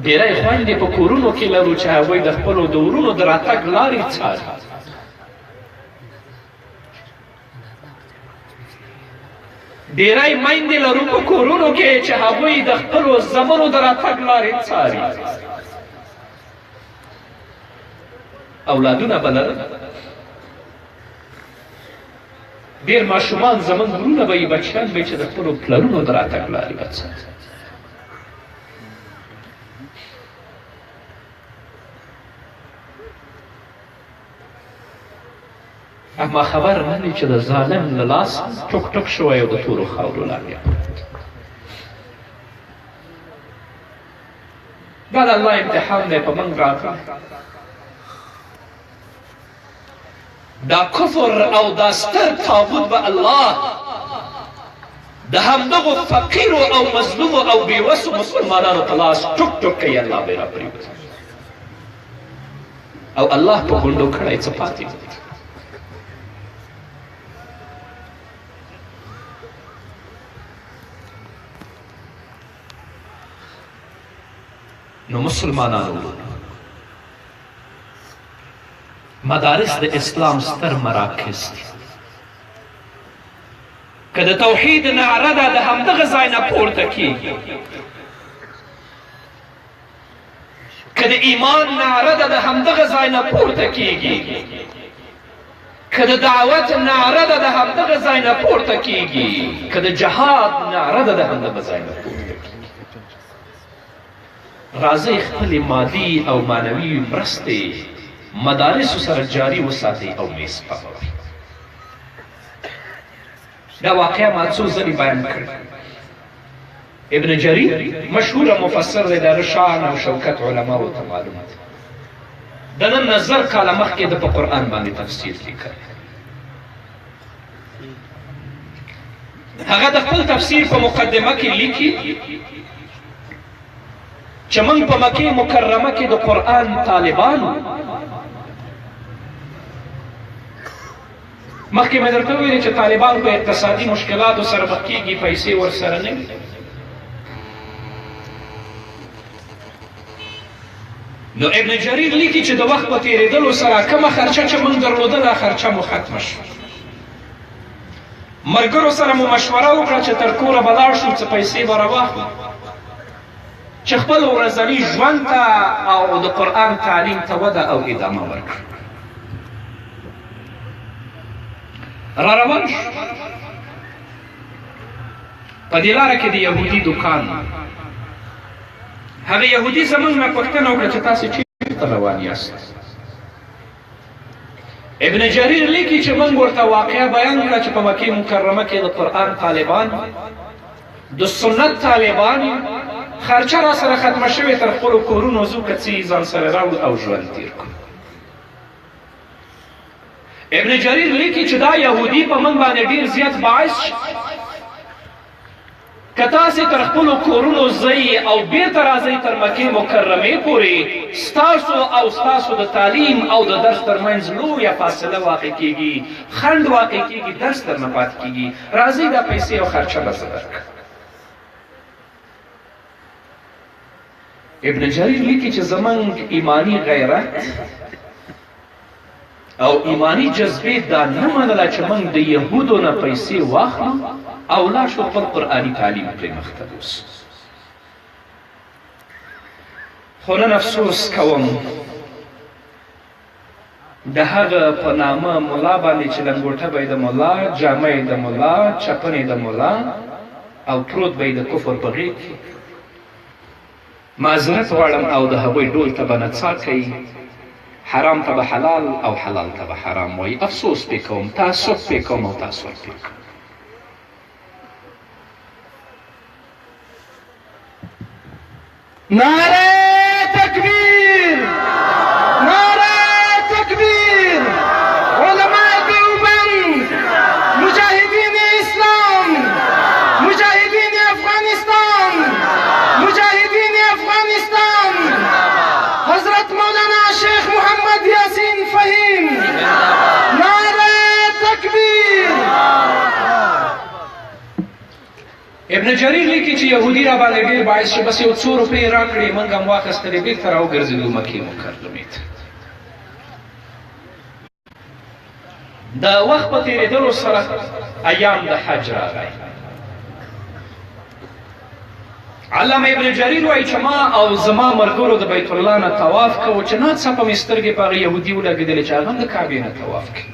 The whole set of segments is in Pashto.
ډېری خویندې په کورونو کې لرو چې هغوی د خپلو د ورونو د راتګ لارې څاري. ډېری میندې لرو په کورونو کې چې هغوی د خپلو زامنو د راتګ لارې څاري. اولادونه به لرل، ډېر ماشومان زموږ وروڼه به یې بچیان به یې چې د خپلو پلرونو د راتګ لارې به څاري. اما خبر نه دی چې د ظالم له لاس ټوک ټوک شوی او د تورو خاورو لاندې دا د الله امتحان دی په موږ راغلی. دا کفر او دا ستر تابوت به الله د همدغو فقیرو او مظلومو او بېوسو مسلمانانو په لاس ټوک ټوک کوي. الله به یې راپرېږدي او الله په ګونډو کړی څه پاتې دی. نو مسلمانانو، مدارس د اسلام ستر مراکز دي. که د توحید نعره ده د همدغه ځای نه پورته کېږي، که د ایمان نعره ده د همدغه ځای نه پورته کېږي، که د دعوت نعره ده د همدغه ځای نه پورته کېږي، که د جهاد نعره ده د همدغه ځای نه پورته کېږي. راځئ خپلې مادي او معنوي مرستې مدارسو سره جاري وساتئ او میز پاکوئ. دا واقعه ما څو ځلې بیان کړې. ابن جریر مشهوره مفسر دی، د شان او شوکت علماو ته معلوم دی. د نن نه زر کاله مخکې د په قرآن باندې تفسیر لیکلی. هغه د خپل تفسیر په مقدمه کې لیکي چې موږ په مکې مکرمه کې د قرآن طالبانو، مخکې مې درته ویلي چې طالبان په اقتصادي مشکلاتو سره مخ کېږي، پیسې ورسره نه وي. نو ابن جریر لیکي چې د وخت په تېرېدلو سره کومه خرچه چې موږ درلودله خرچه مو ختمه شوه. ملګرو سره مو مشوره وکړه چې تر کوره به لاړ شو، څه پیسې به راواخلو چې خپل ورځني ژوند ته او د قرآن تعلیم ته وده او ادامه ورکړو. را روان شو. په دې لاره کې د یهودي دکان، هغه یهودي زموږ نه پوښتنه وکړه چې تاسې چېرته روان یاست؟ ابن جریر لیکي چې موږ ورته واقعه بیان کړه چې په مکې مکرمه کې د قرآن طالبان، د سنت طالبان، خرچه را سره ختمه شوې، تر خپلو کورونو ځو که څه ځان سره راوړو او ژوند تېر کړو. ابن جریر لیکي چې دا یهودي په موږ باندې ډېر زیات باعث شي. که تاسې تر خپلو کورونو ځئ او بېرته راځئ تر مکې مکرمې پورې، ستاسو او ستاسو د تعلیم او د درس ترمنځ لویه فاصله واقع کېږي، خنډ واقع کېږي، درس درنه پاتې کېږي. راځئ دا پیسې او خرچه به زه درکړم. ابن جریر لیکي چې زموږ ایمانی غیرت او ایمانی جذبې دا نه منله چې موږ د یهودو نه پیسې واخلو او لاړ شو خپل قرآني تعلیم پرې مخته بوځو. خو نن افسوس کوم د هغه په نامه ملا باندې چې لنګوټه به یې د ملا، جامه یې د ملا، چپن یې د ملا او پروت به یې د کفر په غېږ کې. معذرت غواړم او د هغوی ډول ته به نڅا کوي، حرام ته به حلال او حلال ته به حرام وایي. افسوس پې کوم، تاسف پې کوم او تاثر پې کوم. نعره تکبیر، نعره تکبیر. علماء دیوبند، مجاهدین اسلام، مجاهدین افغانستان، مجاهدین افغانستان، حضرت مولانا شیخ محمد یاسین فهیم، نعره تکبیر. ابن جریر لیکي چې یهودي را باندې ډېر باعث شو، بس یو څو روپۍ راکړې، موږ هم واخیستلې، بېرته را وګرځېدو مکې مکرمې ته. د وخت په تېرېدلو سره ایام د حج راغی. علامه ابن جریر وایي چې ما او زما ملګرو د بیت الله نه طواف کوو چې ناڅاپه مې سترګې په هغه یهودي ولګېدلې چې هغه هم د کعبې نه طواف کوي.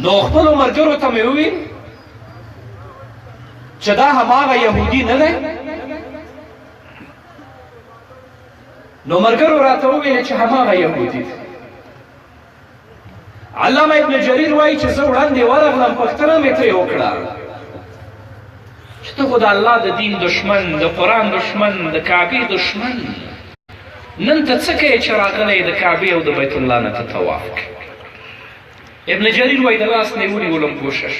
نو خپلو ملګرو ته مې وویل چې دا هماغه یهودي نه دی؟ نو ملګرو راته وویل چې هماغه یهودي دی. علامه ابن جریر وایي چې زه وړاندې ورغلم، پوښتنه مې ترې وکړه چې ته خو د الله د دین دشمن، د قرآن دشمن، د کعبې دشمن، نن ته څه کوې چې راغلی د کعبې او د بیت الله نه ته طواف کوې؟ ابن جریر وایي د لاس نه یې ونیولم کوشش.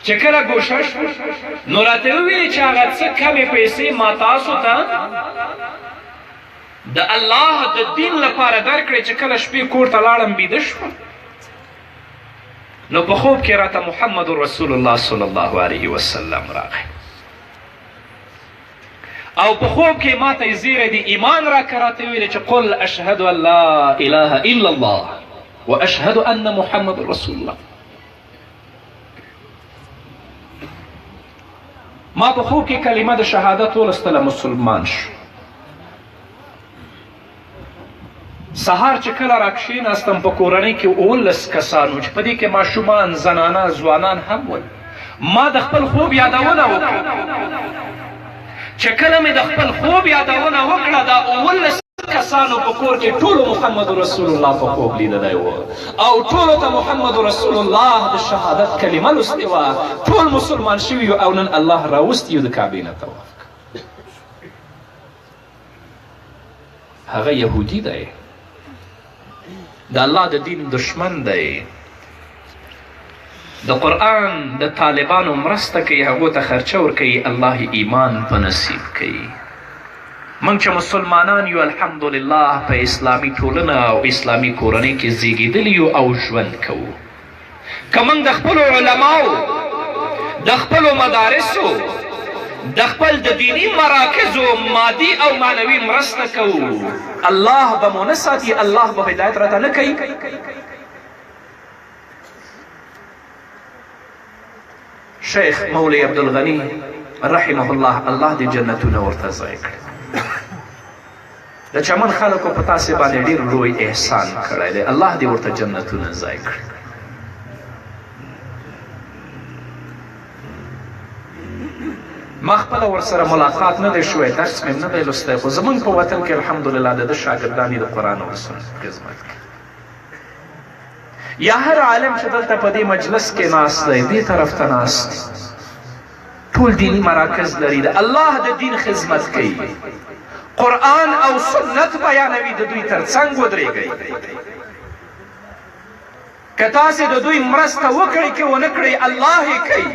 چې کله کوشش نو راته وویلې چې هغه څه کمې پیسې ما تاسو ته د الله د دین لپاره درکړې چې کله شپې کور ته لاړم بیده شوم، نو په خوب کې راته محمد رسول الله صلی الله علیه وسلم راغی او په خوب کې ما ته زیری د ایمان راکړه. راته ویلې چې قل اشهد ان لا اله الا الله واشهد ان محمد رسول الله. ما په خوب کې کلمه د شهادت ولستله، مسلمان شو. سهار چې کله راکښېناستم په کورنۍ کې 19 کسان چې په دې کې ماشومان، زنانه، ځوانان هم ول. ما د خپل خوب یادونه وکړه. چې کله مې د خپل خوب یادونه وکړه، دا 19 کسانو په کور کې ټولو محمد رسول الله په خوب لیدلی و او ټولو ته محمد رسول الله د شهادت کلمه لوستې وه. ټول مسلمان شوي یو او نن الله راوستی یو د کعبې نه طواف. هغه یهودي دی، د الله د دین دشمن دی، د قرآن د طالبانو مرسته کوي، هغو ته خرچه ورکوي، الله ایمان په نصیب کوي. موږ چې مسلمانان یو الحمدلله په اسلامي ټولنه او اسلامي کورنۍ کې زیږېدلي یو او ژوند کوو. که موږ د خپلو علماو، د خپلو مدارسو، د خپل د دینی مراکزو مادي او معنوي مرسته کوو، الله به مو نه ساتي، الله به هدایت راته نه کوي. شیخ مولی عبدالغنی رحمه الله، الله دې جنتونه ورته ځای کړي. د چمن خلکو په تاسې باندې ډېر لوی احسان کړی دی، الله دې ورته جنتونه ځای کړي. ما خپله ورسره ملاقات نه دی شوی، درس مې نه دی لوستی، خو زموږ په وطن کې الحمدلله د ده شاګردان د قرآن او سنت خدمت کوي. یا هر عالم چې دلته په دې مجلس کې ناست دی، دې طرف ته ناست، ټول دینی مراکز لري، د الله د دین خدمت کوي، قرآن او سنت بیانوي، د دوی تر څنګ ودرېږئ. که تاسې د دوی مرسته وکړئ که ونه کړئ، الله یې کوي،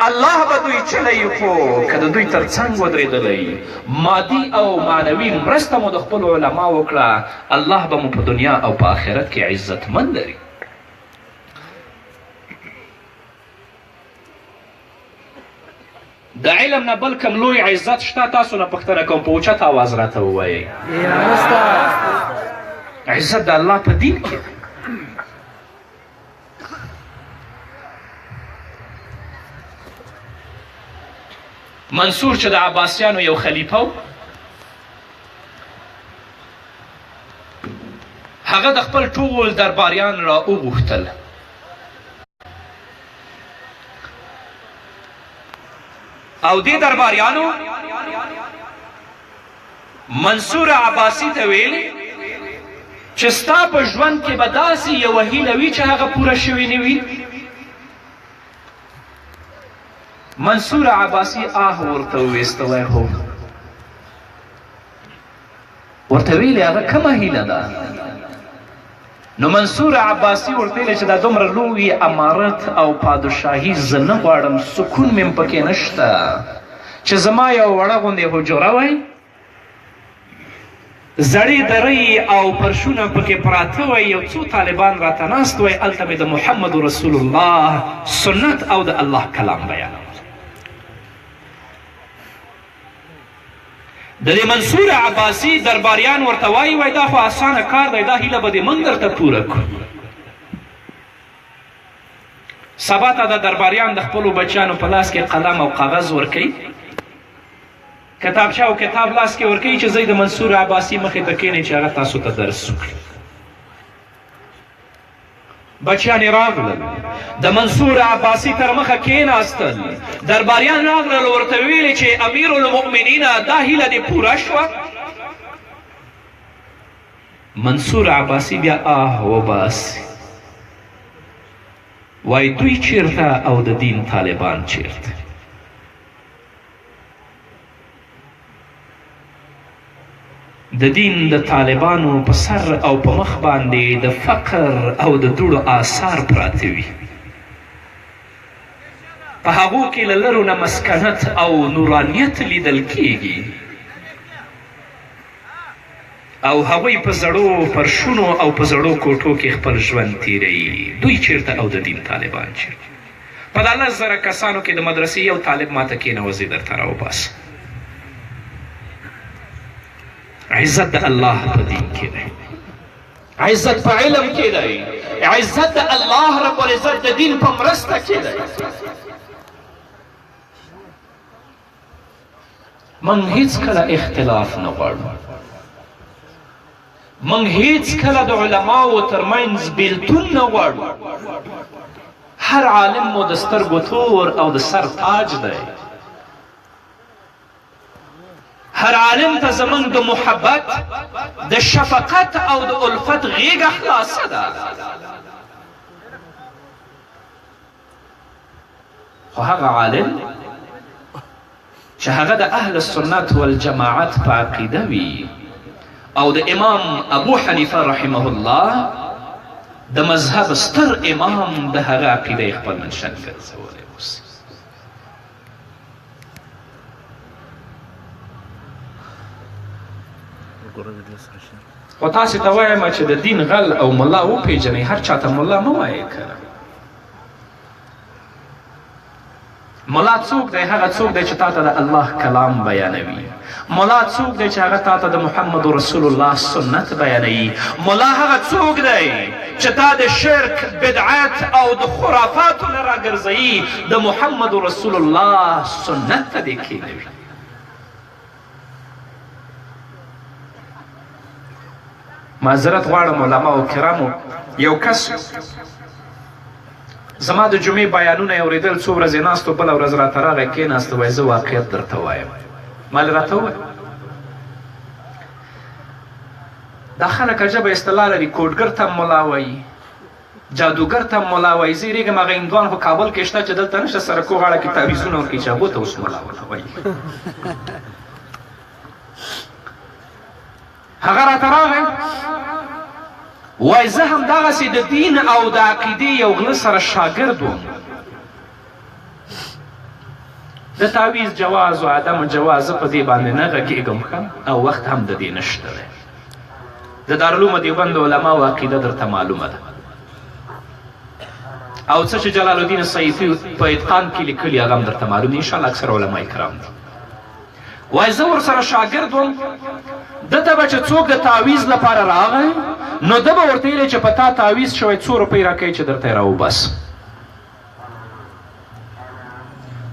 الله به دوی چلی، خو که د دوی تر څنګ ودرېدلی، مادي او معنوي مرسته مو د خپلو علما وکړه، الله به مو په دنیا او په آخرت کې عزتمند لري. د علم نه بل کوم لوی عزت شته؟ تاسو نه پوښتنه کوم، په اوچت اواز راته ووایئ. عزت د الله په دین کې. منصور چې د عباسیانو یو خلیفه و، هغه د خپل ټول درباریان را وغوښتل او دې درباریانو منصور عباسی ته ویل چې ستا په ژوند کې به داسې یوه هیله وي چې هغه پوره شوې نه وي. منصور عباسی آه ورته وویسته، هو ورته ویلې هغه کومه هیله ده؟ نو منصور عباسی ورته ویلې چې دا دومره لوی امارت او پادشاهي زه نه غواړم، سکون مې پکې نشته، چې زما یو وړه غوندې حجره وای زړې درې او فرشونه پکې پراته وای، یو څو طالبان راته ناست وای، هلته مې د محمد رسول الله سنت او د الله کلام بیانول. د دې منصور عباسي درباریان ورته وایي دا خو اسانه کار دی، دا هیله به دې موږ درته پوره کړو. سبا ته د درباریان د خپلو بچیانو په لاس کې قلم او کاغذ ورکوي، کتابچه او کتاب لاس کې ورکوي چې ځئ د منصور عباسي مخې ته کښېنئ چې هغه تاسو ته درس وکړي. بچیان یې راغلل، د منصور عباسي تر مخه کېناستل، درباریان راغلل، ورته ویلې چې امیر المؤمنین دا هیله دې پوره شوه؟ منصور عباسي بیا آه وباسي، وای دوی چیرته او د دین طالبان چیرته؟ د دین د طالبانو په سر او په مخ باندې د فقر او د دوړو آثار پراته وي، په هغو کې له لرو نه مسکنت او نورانیت لیدل کیږي، او هغوی په زړو فرشونو او په زړو کوټو کې خپل ژوند تیروي. دوی چیرته او د دین طالبان چیرته؟ په دا 10,000 کسانو کې د مدرسې یو طالب ماته کېنوه، زه یې درته راوباسم. عزت د الله په دین کې دی، عزت په علم کې دی، عزت د الله رب العزت د دین په مرسته کې دی. موږ هیڅکله اختلاف نه غواړو، موږ هیڅکله د علماو ترمنځ بیلتون نه غواړو. هر عالم مو د سترګو تور او د سر تاج دی، هر عالم ته زمونږ د محبت، د شفقت او د الفت غیږه خلاصه ده. خو هغه عالم چې هغه د اهل السنت والجماعت په عقیده وي او د امام ابو حنیفه رحمه الله د مذهب ستر امام د هغه عقیده خپل منشن ګرځولی اوس. خو تاسې ته وایم چې د دین غل او ملا وپېژنئ، هر چا ته ملا مه وایئ کنه. ملا څوک دی؟ هغه څوک دی چې تا ته د الله کلام بیانوي. ملا څوک دی چې هغه تا ته د محمد رسول الله سنت بیانوي. ملا هغه څوک دی چې تا د شرک، بدعت او د خرافاتو نه راګرځوي، د محمد رسول الله سنت ته دې کښېنوي. معذرت غواړم علماو کرامو، یو کس زما د جمعې بیانونه یې اورېدل، څو ورځې ناست و، بله ورځ راته راغی کېناست، وایي زه واقعیت درته وایم. ما لې راته وویل دا خلک عجبه اصطلاح لري، کوډګر ته هم ملا وایي، جادوګر ته هم ملا وایي. زه یېرېږم هغه هندوان خو کابل کې شته چې دلته نشته، سرکو غاړه کې تعویضونه ورکوي چې هغو ته اوس ملا وایي. هغه راته راغی وای زه همدغسې د دین او د عقیدې یو غله سره شاګرد وم. د تعویض جواز و عدم جواز په دې باندې نه غږېږم ښه، او وخت هم د دې نشته دی. د دارالعلوم دیوبند علماو عقیده درته معلومه ده، او څه چې جلال الدین السیفي په اتقان کې لیکلي هغه هم درته معلوم دي، انشاءالله اکثر علما کرام دي. وای زه ورسره شاګرد وم، ده ته به چې څوک د تعویض لپاره راغی نو ده به ورته ویلی چې په تا تعویض شوی 2 روپۍ راکوي چې درته یې راوباسم.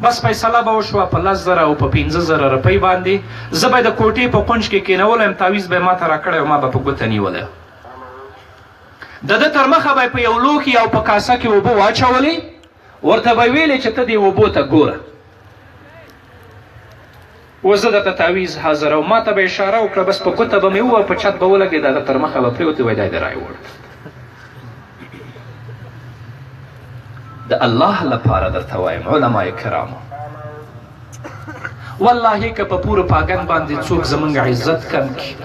بس فیصله به وشوه په 10,000 او په 15,000 روپۍ باندې. زه به د کوټې په کونج کې کېنولی یم، تعویض به یې ما ته راکړی او ما به په ګوته نیولی. د ده تر مخه به یې په یو لوښي او په کاسه کې اوبه واچولې، ورته به یې ویلې چې ته دې اوبو ته ګوره، و زه درته تعویض حاضر، او ما ته به اشاره وکړه، بس په ګوته به مې ووه، په چت به ولګېد، هغه تر مخه به پرېوتې، وایي دا یې د رایوړ. د الله لپاره درته وایم علما کرامو، والله که په پوره پاګن باندې څوک زمونږ عزت کم کړي،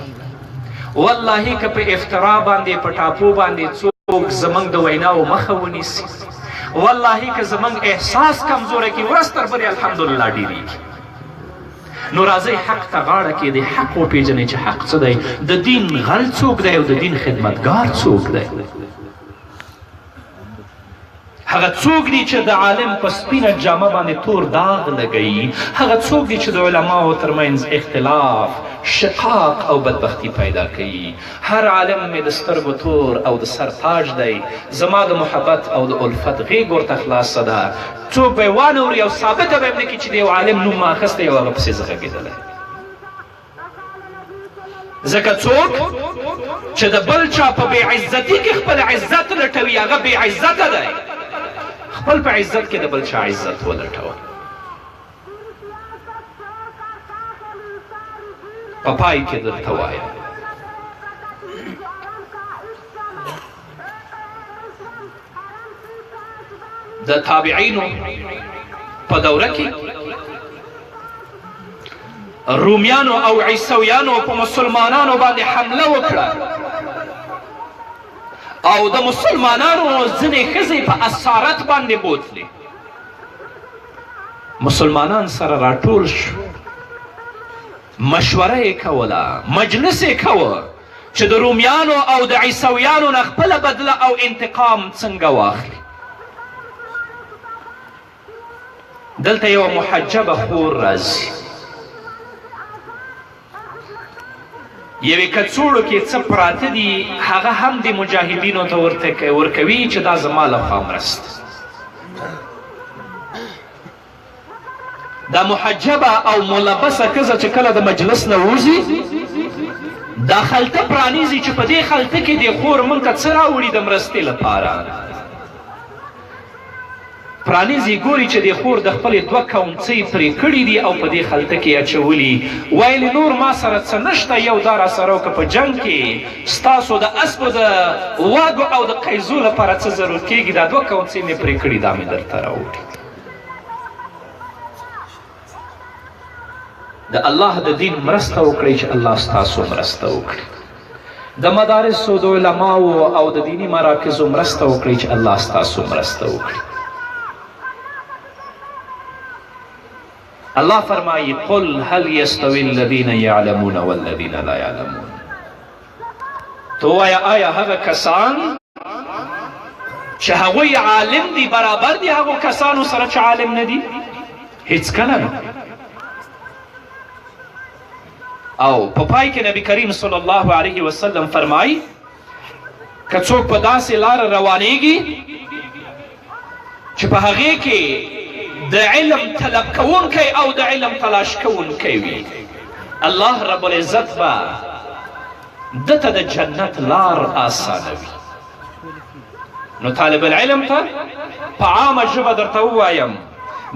والله که په افترا باندې په ټاپو باندې څوک زمونږ د ویناو مخه ونیسي، والله که زمونږ احساس کمزوری کړي، ورځ تر بلې الحمدلله ډېرېږي. نو راځئ حق ته غاړه کېږدئ، حق وپېژنئ چې حق څه دی، د دین غل څوک دی او د دین خدمتګار څوک دی. هغه څوک دی چې د عالم په سپینه جامه باندې تور داغ لګوي، هغه څوک دی چې د علماو ترمنځ اختلاف، شقاق او بدبختی پیدا کوي. هر عالم مې د سترګو تور او د سر تاج دی، زما د محبت او د الفت غېږ ورته خلاصه ده. څوک به یې وانوري او ثابته به یې نه کړي چې د یو عالم نوم ما اخیستی او هغه پسې زه غږېدلی. ځکه څوک چې د بل چا په بې عزتي کې خپل عزت لټوي هغه بې عزته دی. خپل په عزت کې د بل چا عزت ولټوه. په پای کې درته وایم د تابعینو په دوره کې رومیانو او عیسویانو په مسلمانانو باندې حمله وکړه او د مسلمانانو ځینې ښځې په اسارت باندې بوتلې. مسلمانان سره راټول شو، مشوره یې کوله، مجلس یې کوه چې د رومیانو او د عیسویانو نه خپله بدله او انتقام څنګه واخلي. دلته یوه محجبه خور راځي، یوې کڅوړو کې څه پراته دي، هغه هم د مجاهدینو ته ورکوي چې دا زما لخوا مرسته. دا محجبه او ملبسه ښځه چې کله د مجلس نه وځي، دا خلطه پرانیزي چې په دې خلطه کې دې خور موږ ته څه راوړي د مرستې لپاره. پرانیزي ګوري چې د خور د خپلې دوه کونڅۍ پرې کړي دي او په دې خلطه کې اچولي. ویلې نور ما سره څه نشته، یو دا راسره وکړه په جنګ کې ستاسو د اسبو د واګو او د قیزو لپاره څه ضرورت کېږي، دا دوه کونڅۍ مې پرې کړي دا مې درته راوړي. د الله د دین مرسته وکړئ چې الله ستاسو مرسته وکړي. د مدارسو د علماو او د دیني مراکزو مرسته وکړئ چې الله ستاسو مرسته وکړي. الله فرمایي قل هل یستوی الذین یعلمون والذین لا یعلمون. تو وایه آیا هغه کسان چې هغوی عالم دي برابر دي هغو کسانو سره چې عالم نه دي؟ هیڅکله نه. او په پای کې نبی کریم صلی الله علیه وسلم فرمایي که څوک په داسې لاره روانیږي چې په هغې کې د علم طلب کوونکی او د علم تلاش کوونکی وي، الله رب العزت به دته د جنت لار آسانوي. نو طالب العلم ته په عامه ژبه درته ووایم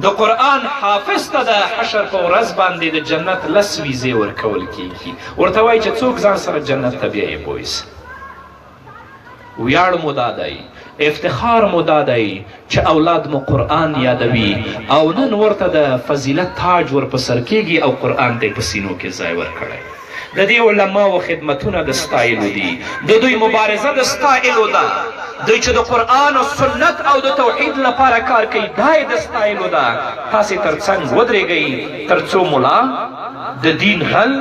د قرآن حافظ ته د حشر په ورځ باندې د جنت 10 ویزې ورکول کیږي. ورته وایي چې څوک ځان سره جنت ته بیایي بویسه. ویاړ مو دا دی، افتخار مو دا دی چې اولاد مو قرآن یادوي او نن ورته د فضیلت تاج ور په سر کیږي او قرآن ته یې په سینو کې ځای ورکړی. د دې علماو خدمتونه د ستایلو دي، د دوی مبارزه د ستایلو ده، دوی چې د قرآن او سنت او د توحید لپاره کار کوي دا یې د ستایلو ده. تاسې تر څنګ ودرېږئ تر څو ملا د دین غل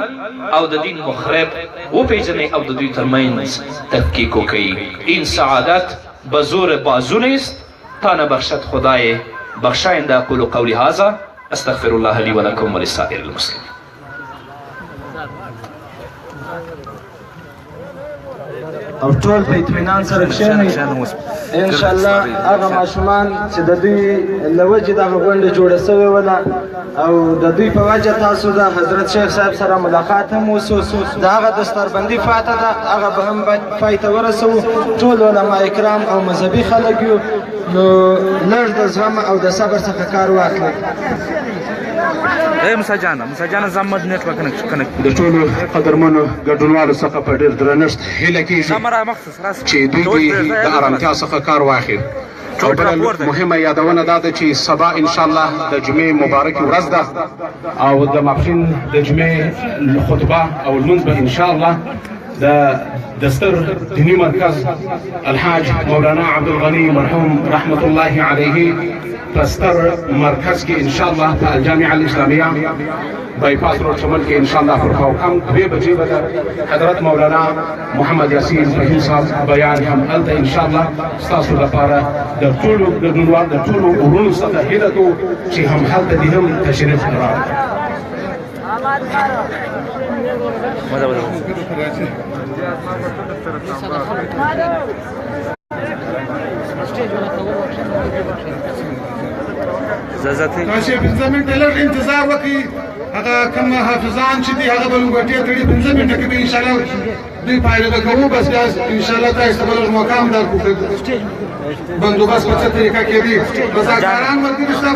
او د دین مخرب وپېژنئ او د دوی ترمنځ تفکیک وکئ. این سعادت به زور بازو نیست تا نبخشد خدای بخشاینده. اقول قولی هذا استغفر الله لي ولكم ولسائر المسلمين. او ټول په اطمینان سره کښېنئ. انشاءالله هغه ماشومان چې د دوی له وجې دغه غونډه جوړه سوې وله او د دوی په وجه تاسو د حضرت شیخ صاحب سره ملاقات هم وسو، د هغه دستاربندي فاته ده هغه به هم پای ته ورسوو. ټول علما کرام او مذهبي خلک یو، نو لږ د زغم او د صبر څخه کار واخلئ. موسی جانه زمد نیټورک کنیکټ. د ټولو قدرمنو ګډونوالو څخه په ډېر درنښت هیله کېږي چې دوی د ارامتیا څخه کار واخلي. او بله مهمه یادونه دا ده چې سبا انشاءالله د جمعې مبارکې ورځ ده او د ماپښین د جمعې خطبه او لمونځ به انشاءالله د ستر دیني مرکز الحاج مولانا عبدالغني مرحوم رحمت الله علیه په ستر مرکز کې انشاءالله په الجامعه الاسلامیه بایپاس روډ چمن کې انشاءالله پر خواکم 2 بجې به حضرت مولانا محمد یاسین فهیم صاحب بیان هم هلته انشاءالله ستاسو لپاره د ټولو ګډونوال د ټولو ورونو څخه هیله کوو چې هم هلته دې هم تشریف راوړي. تاسو 15 منټه لږ انتظار وکړئ. هغه کوم حافظان چې دي هغه به لوګټې تړي 15 منټه کې به ان شاء الله دوی پایله به کوو. بس بیا ان شاء الله تاسو ته بل مقام درکو بندوبست په څه طریقه کې دي. رضاکاران ورته شته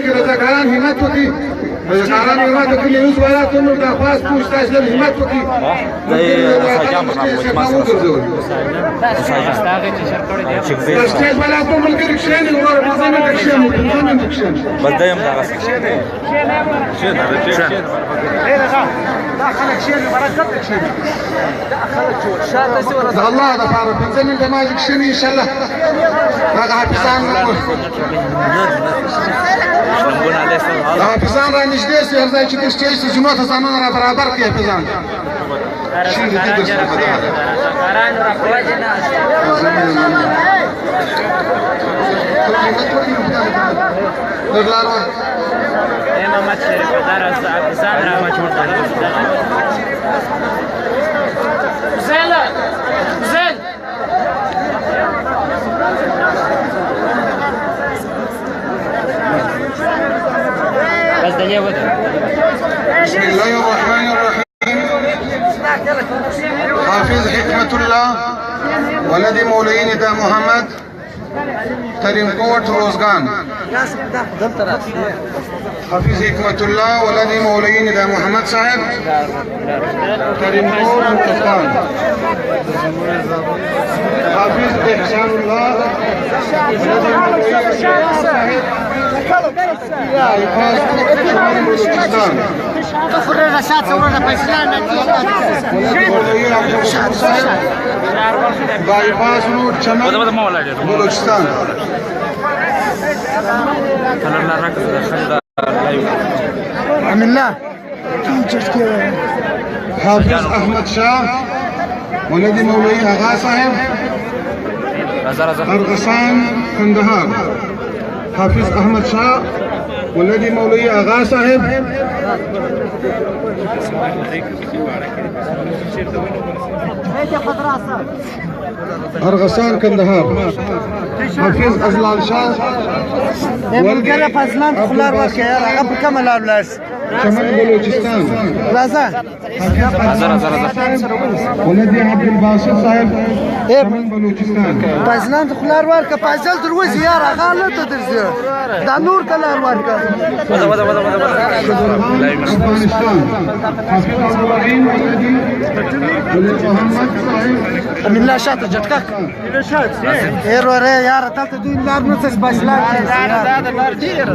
چې رضاکاران همت وکړي. رضاکاران همت وکړي. اوس ولا ته نو د خاص پوښتنه تاسو همت وکړي. ولا ته ملګری کښېنئ ورور په ځان کې کښېنئ. بس دایم دا غس د الله دپاره 15 منټه مازې کښېنئ ان شاء الله. هغه حافظان حافظان را نږدې سي هر ځای چې د سټیج ته جمعو ته ځانونه را برابر کړي حافظان. محمد شریف دار حافظان را مجبور زين زين بس دنيا وده. بسم الله الرحمن الرحيم. حافظ حكمة الله ولد مولوي نداء محمد تريمكوٹ روزگان. حافظ حکمت الله ولد مولوی نداء محمد صاحب تريمكوٹ روزگان. حافظ احسان الله ولد مولوی صاحب بایپاس شمال بلوچستان. بایپاس روڈ چمن بلوچستان. حافظ احمد شاہ ولد مولوی آغا صاحب ارغسان کندهار. حافظ احمد شاہ ولد مولوی آغا صاحب ارغسان کندهار. حافظ ازلال شاه ملګری فضلان خلار ورکه یار هغه په کومه لار لاس شمال بلوچستان. راځه ولدي عبد الباسط صاحب شمال بلوچستان. فضلان خلار ورکه فضل دروځي یار هغه نه ته درځي دا نور کلار ورکه افغانستان. حافظ ابراهيم ولدي ولد محمد صاحب من لا شاطر جتك هيرو ري يا رتلت دين لار نص باشلان هذا لار دير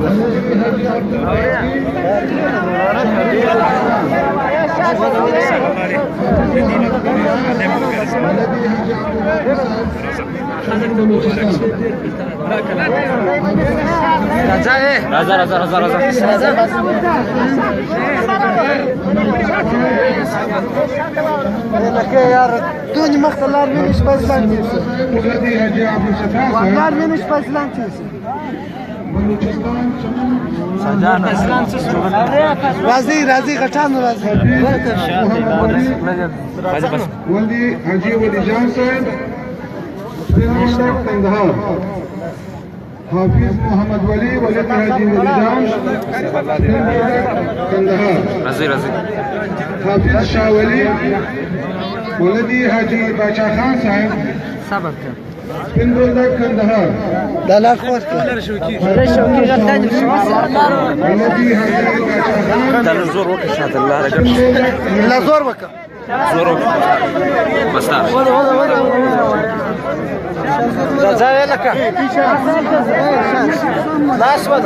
لك يا دوني مختلار منش بازلانتيس والله منش بازلانتيس راځي غټان راځي. ولدي حاجي ولي جان صاحب کندهار. حافظ محمد ولي ولد حاجي ولي جان کندهار. حافظ شاه ولي ولدي حاجي باچا خان صاحب سبب پندولد کندهار. دلال خوش ولدي حاجي باچا خان دلال زور وکړه شاته الله لا زور وکړه زور بس تا ځای لکه لاس ود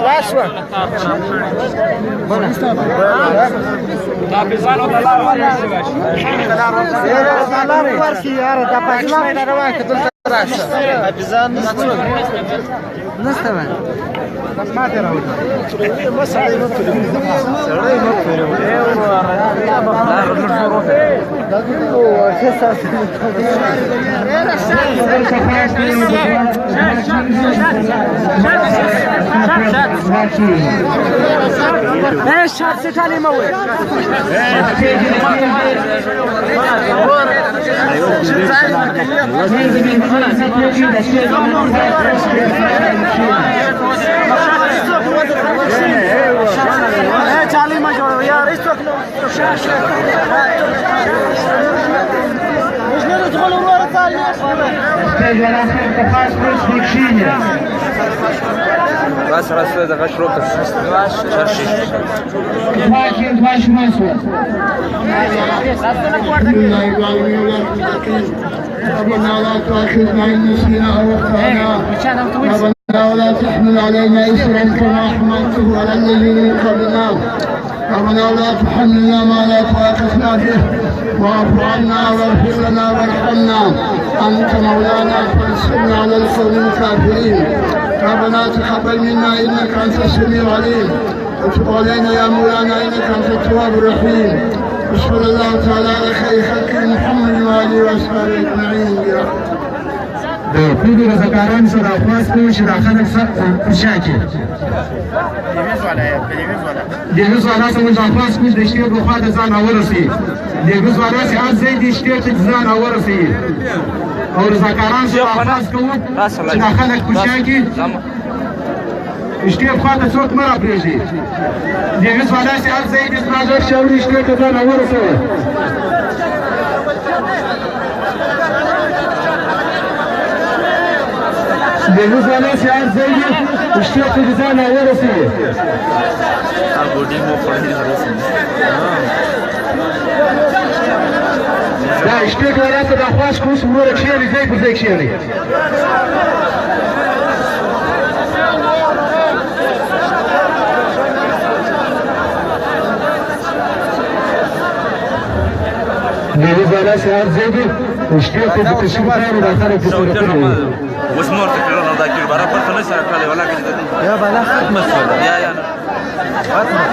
لاس ود حافظانو ته لار ورکړي یاره دا پاکستان ته روان که دلته راشه حافظان نسته بس ما ته راوړه بس سړی مه شاد ستالي موي चाली में जोड़ो यार इस वक्त بس راسه ده غش روك شرشي ربنا لا تؤاخذنا إن نسينا أو أخطأنا ربنا ولا تحمل علينا إصرا كما حملته على الذين من قبلنا ربنا ولا تحملنا ما لا طاقة به واعف عنا واغفر لنا وارحمنا أنت مولانا فانصرنا على القوم الكافرين ربنا تقبل منا إنك أنت السميع العليم وتب علينا يا مولانا إنك أنت التواب الرحيم وصلى الله تعالى على خير خلق محمد وآله وأصحابه أجمعين برحمته د ټولو رضاکارانو سره خواست کوو چې دا خلک په شا کړي دهلوز والا څخه موږ خواست کوو د شتې په خوا د ځان راورسوي دهلوز والا چې هر ځای د شتې ته ځان راورسوي او رضاکارانو سره خواست کوو چې دا خلک په شا کړي شتې په خوا ته څوک مه راپرېږدي دهلوز والا چې هر ځای د سپاژر شاوري شتې ته ځان راورسوي دهلوز والا چې هر ځای د شتې ته ځان راورسوي بوډي مو پړې راوسم دا شتې والا ته د خواست کوو چې وروره کښېنئ ځای پر ځای کښېنئ دهلوز والا چې هر ځای دی شتې ته د تشریف راوړو دا خلک ورسره کړي اوس نور ته کړو نو دا کې برابر ته نه سره کړی ولا کې یا بالا ختمه شوه یا ختمه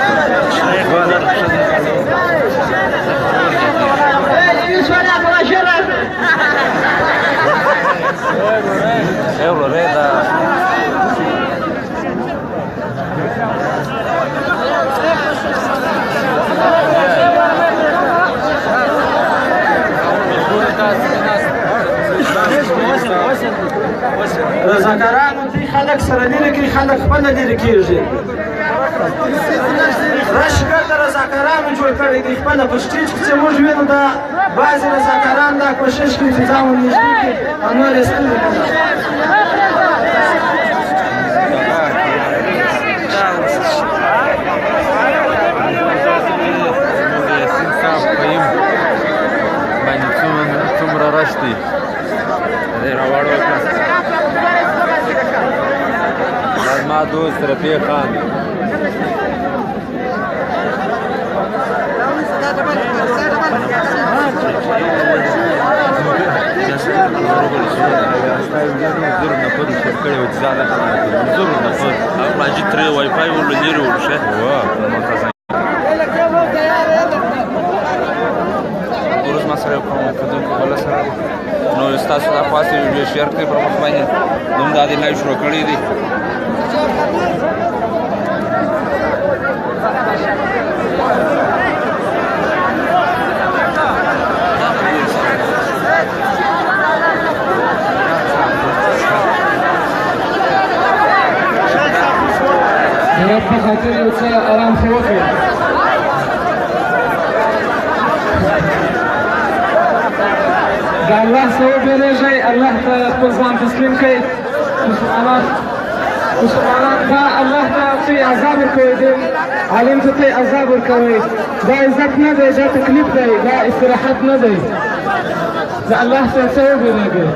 euro reda رضاکارانو دې خلک سره لرې کړي خلک خپله لرې کېږي رشګر د رضاکارانو جوړ کړی دی خپله په سټیج کې چې موږ وینو دا بعضې رضاکاران دا کوشش کوي چې ځان ورنږدې کړي او نور یې سترګې کړي څومره رش دی راوړو ما دوست رفیق خان نو تاسو دا خاصه ویډیو شیر کړئ پر مخ باندې نوم دا د لایو شروع کړی دی په خاطر یو څه آرام خو وکړئ د الله څخه وبېرېږئ الله ته خپل ځان تسلیم کړئ مسلمانان مسلمانان دا الله ته څه عذاب ورکوي دی عالم ته عذاب ورکوي دا عزت نه دی دا تکلیف دی دا استراحت نه دی دا الله څخه څه وبېرېږي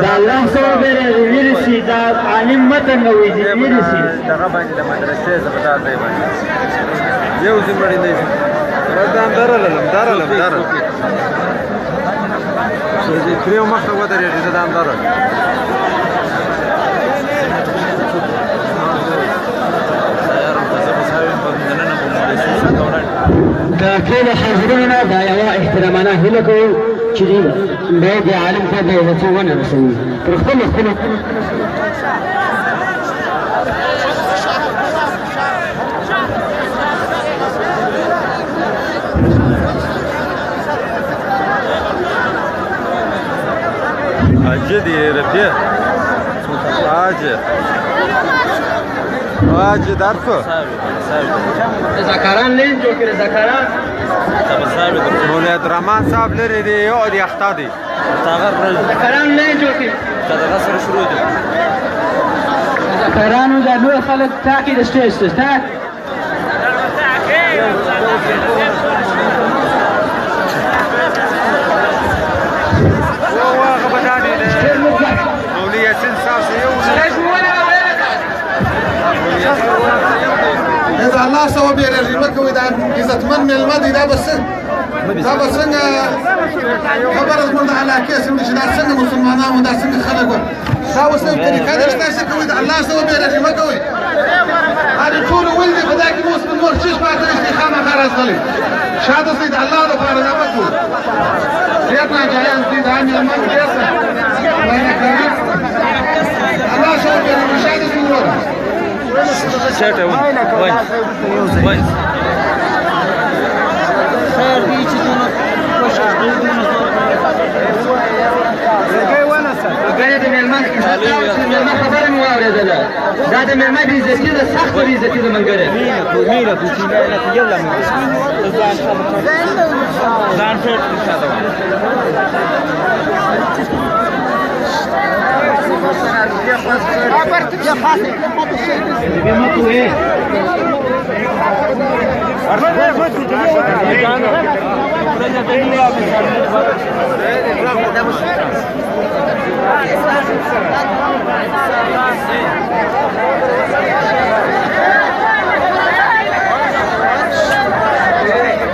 دا الله څخه وبېرېږي ویلي شي دا عالم متن نه وي ویلي شي دغه باندې د مدرسې زبدار دی باندې یو ځمړی دی ردان درلم چې پریو مخته ودرېږي زدان درل دا ټول حاضرونه دا یوه احترامانه هیله کوو چې باید د عالم ته د عزتو ونه رسوي پر خپلو جدي ربي واجه درفو رضاکاران لین جوړ کړي رضاکاران مولد رحمان صاحب لري دی یو دی اختا دی رضاکاران لین جوړ کړي دغه سره شروع دي رضاکارانو دا نور خلک تاکي د سټیج ته تاک مولي ياسين صاحب يو إذا الله سوى بيرجي مكة وإذا عزتمن من الماضي ده بس خبرت من على كيس من شدار سنة مسلمانان ودا سنة خلقوا ساوى سوى طريقة ده اشتاي سكة وإذا الله سوى بيرجي مكة هذه طول ولدي فداك موس من نور شيش بعد الاستخامة خلاص ظلم شهادة سيد الله ده فارد أبكو سيادنا جايان سيد عامل المال جيسا الله سوى بيرجي شهادة سيد الله شرطه وين خیر دی چې دونه کوشش کوي ګره د مېلمه خبره مو اورېدله دا د مېلمه بې عزتي ده سخته بې عزتي ده ملګری میره کوچنی یو لا ځان فټ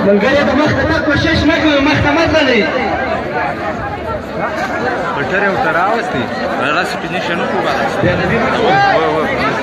ملګری د مخ ته کوشش مه کوئ مخ ته مه ځئ بټر یو تراوستي راځي په نشانو کو باندې